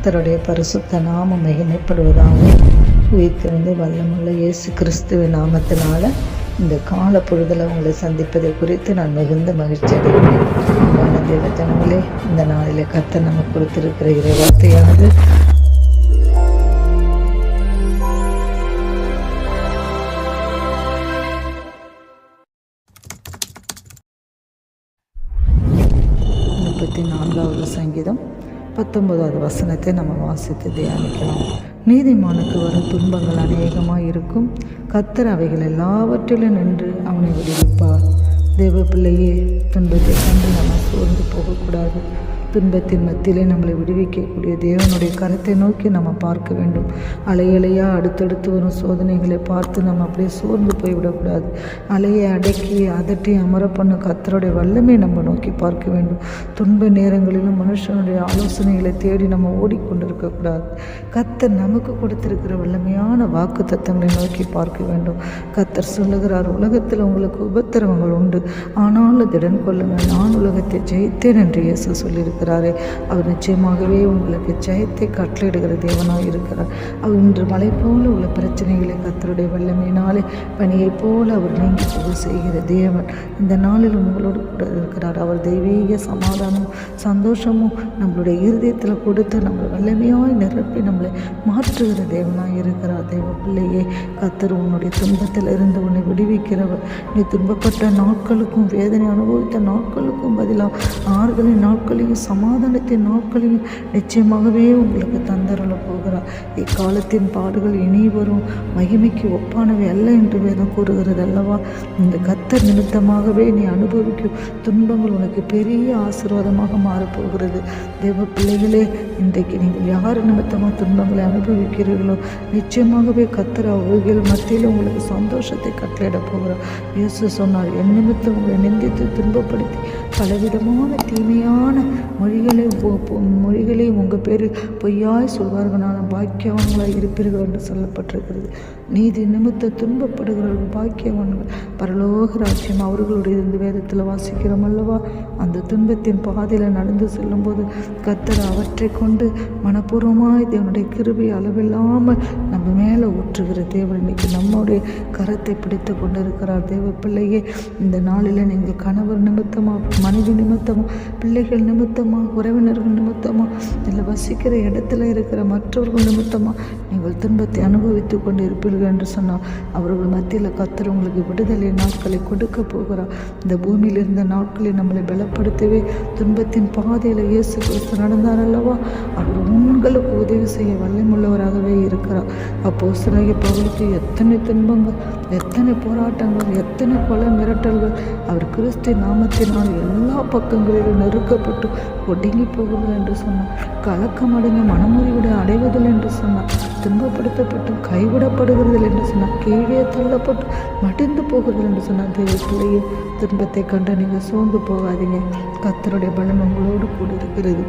கர்த்தருடைய பரிசுத்த நாமம் மகிமைப்படுவதாக. உயிர்த்தெழுந்த வல்லமுள்ள இயேசு கிறிஸ்துவின் நாமத்தினால இந்த கால பொழுதில் உங்களை சந்திப்பதை குறித்து நான் மிகுந்த மகிழ்ச்சி அடைகிறேன். அன்பான தேவ ஜனங்களே, இந்த நாளிலே கர்த்தர் நமக்கு கொடுத்திருக்கிற இறை வார்த்தையானது சங்கீதம் 19வது வசனத்தை நம்ம வாசித்து தியானிக்கலாம். நீதிமானுக்கு வரும் துன்பங்கள் அநேகமாக இருக்கும், கர்த்தர் அவைகள் எல்லாவற்றிலும் நின்று அவனை விடுவிப்பார். தேவ பிள்ளையே, துன்பத்தை கண்டு நம்ம சோர்ந்து போகக்கூடாது. துன்பத்தின் மத்தியிலே நம்மளை விடுவிக்கக்கூடிய தேவனுடைய கரத்தை நோக்கி நம்ம பார்க்க வேண்டும். அலையலையாக அடுத்தடுத்து வரும் சோதனைகளை பார்த்து நம்ம அப்படியே சோர்ந்து போய்விடக்கூடாது. அலையை அடக்கி அதட்டி அமர பண்ண கர்த்தருடைய வல்லமை நம்ம நோக்கி பார்க்க வேண்டும். துன்ப நேரங்களிலும் மனுஷனுடைய ஆலோசனைகளை தேடி நம்ம ஓடிக்கொண்டிருக்கக்கூடாது. கர்த்தர் நமக்கு கொடுத்திருக்கிற வல்லமையான வாக்கு தத்தங்களை நோக்கி பார்க்க வேண்டும். கர்த்தர் சொல்லுகிறார், உலகத்தில் உங்களுக்கு உபத்திரவங்கள் உண்டு, ஆனாலும் திடன் கொள்ளுங்கள், நான் உலகத்தை ஜெயித்தேன் என்று இயேசு சொல்லியிருக்கிறார். அவர் நிச்சயமாகவே உங்களுக்கு ஜெயத்தை கட்டளையிடுகிற தேவனாக இருக்கிறார். அவர் இன்று மலை போல உள்ள பிரச்சனைகளை கர்த்தருடைய வல்லமையினாலே பனியை போல அவர் நீங்கி போக செய்கிற தேவன் இந்த நாளில் உங்களோடு கூட இருக்கிறார். அவர் தெய்வீக சமாதானம் சந்தோஷமும் நம்மளுடைய இருதயத்தில் கொடுத்து நம்மளை வல்லமையாய் நிரப்பி நம்மளை மாற்றுகிற தேவனாக இருக்கிறார். தேவ பிள்ளையே, கர்த்தர் உன்னுடைய துன்பத்தில் இருந்து உன்னை விடுவிக்கிறவர். நீ துன்பப்பட்ட நாட்களுக்கும் வேதனை அனுபவித்த நாட்களுக்கும் பதிலாக ஆறுதலின் நாட்களையும் சமாதானத்தின் நாட்களையும் நிச்சயமாகவே உங்களுக்கு தந்தரல போகிறார். இக்காலத்தின் பாடுகள் இனி வரும் மகிமைக்கு ஒப்பானவை அல்ல என்று வேதம் கூறுகிறது அல்லவா? இந்த கர்த்தர் நிமித்தமாகவே நீ அனுபவிக்கும் துன்பங்கள் உனக்கு பெரிய ஆசீர்வாதமாக மாறப்போகிறது. தேவ பிள்ளைகளே, இன்றைக்கு நீங்கள் யார் நிமித்தமாக துன்பங்களை அனுபவிக்கிறீர்களோ நிச்சயமாகவே கர்த்தர் அவைகள் மத்தியில் உங்களுக்கு சந்தோஷத்தை கட்டளையிட போகிறார். இயேசு சொன்னார், என் நிமித்தம் உங்களை நிந்தித்து துன்பப்படுத்தி பலவிதமான தீமையான மொழிகளையும் உங்கள் பேரில் பொய்யாய் சொல்வார்களான பாக்கியவான்களாக இருப்பீர்கள் என்று சொல்லப்பட்டிருக்கிறது. நீதி நிமித்த துன்பப்படுகிறவர்கள் பாக்கியவான்கள், பரலோக ராஜ்யம் அவர்களுடைய இந்த வேதத்தில் வாசிக்கிறோம் அல்லவா? அந்த துன்பத்தின் பாதையில் நடந்து செல்லும்போது கர்த்தர் அவற்றை கொண்டு மனப்பூர்வமாய் தேவனுடைய கிருபை அளவில்லாமல் நம்ம மேலே ஊற்றுகிற தேவன் இன்னைக்கு நம்முடைய கரத்தை பிடித்து கொண்டிருக்கிறார். தேவ பிள்ளையே, இந்த நாளில் நீங்கள் கணவர் நிமித்தமாக, மனைவி நிமித்தமாக, பிள்ளைகள் நிமித்தமாக, உறவினர்கள் நிமித்தமாக, இல்லை வசிக்கிற இடத்துல இருக்கிற மற்றவர்கள் நிமித்தமாக நீங்கள் துன்பத்தை அனுபவித்து கொண்டு இருப்பீர்கள் என்று சொன்னால் அவர்கள் மத்தியில் கர்த்தர் உங்களுக்கு விடுதலை நாட்களை கொடுக்க போகிறார். இந்த பூமியில் இருந்த நாட்களில் நம்மளை பலப்படுத்தவே துன்பத்தின் பாதையில் இயேசு கிறிஸ்து நடந்தார் அல்லவா? அவர் உங்களுக்கு உதவி செய்ய வல்லமுள்ளவராகவே இருக்கிறார். அப்போஸ்தலனாகிய பவுலுக்கு எத்தனை துன்பங்கள், எத்தனை போராட்டங்கள், எத்தனை கொலை மிரட்டல்கள் அவர் கிறிஸ்து நாமத்தினால் எல்லா பக்கங்களிலும் நெருக்கப்பட்டு ஒடுங்கி போகுது என்று சொன்னார். கலக்கமடைந்து மனமுறிவிட அடைவதில் என்று சொன்னார். துன்பப்படுத்தப்பட்டு கைவிடப்படுகிறதில் என்று சொன்னார். கீழே தள்ளப்பட்டு மடிந்து போகுதல் என்று சொன்னார். தேவ பிள்ளையே, துன்பத்தை கண்டு நீங்கள் சோர்ந்து போகாதீங்க. கர்த்தருடைய பலன் உங்களோடு கூட இருக்கிறது.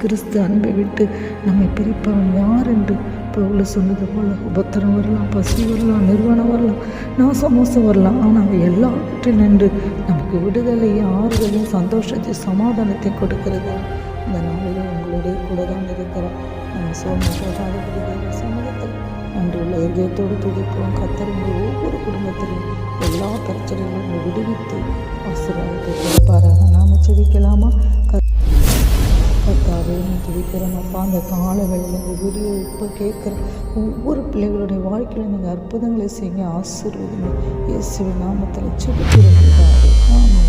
கிறிஸ்து அன்பை விட்டு நம்மை பிரிப்பவன் யார் என்று பவுல் சொன்னது போல உபத்திரம் வரலாம், பசி வரலாம், நிர்வாணம் வரலாம், நாசமோசம் வரலாம், ஆனால் அவை எல்லாவற்றில் நின்று நமக்கு விடுதலையும் ஆறுதலையும் சந்தோஷத்தை சமாதானத்தை கொடுக்கிறது. இந்த நாளில் உங்களுடைய கூட தான் இருக்கிறோம். நம்ம சோம சமூகத்தில் நன்றுள்ள இதயத்தோடு துதிப்போம். கர்த்தர் ஒவ்வொரு குடும்பத்திலும் எல்லா பிரச்சனைகளும் விடுவித்து ஆசீர்வாதத்தை கொடுப்பாராக. நாம் ஜெபிக்கலாமா? கர்த்தாவே, துதிக்கிறோம் அப்பா. அந்த காலங்களில் இந்த வீடியோ இப்போ கேட்குற ஒவ்வொரு பிள்ளைகளுடைய வாழ்க்கையில் நீங்கள் அற்புதங்களை செய்ய ஆசீர்வதிங்க. இயேசுவின் நாமத்தில் ஜெபிக்கிறோம். ஆமாம்.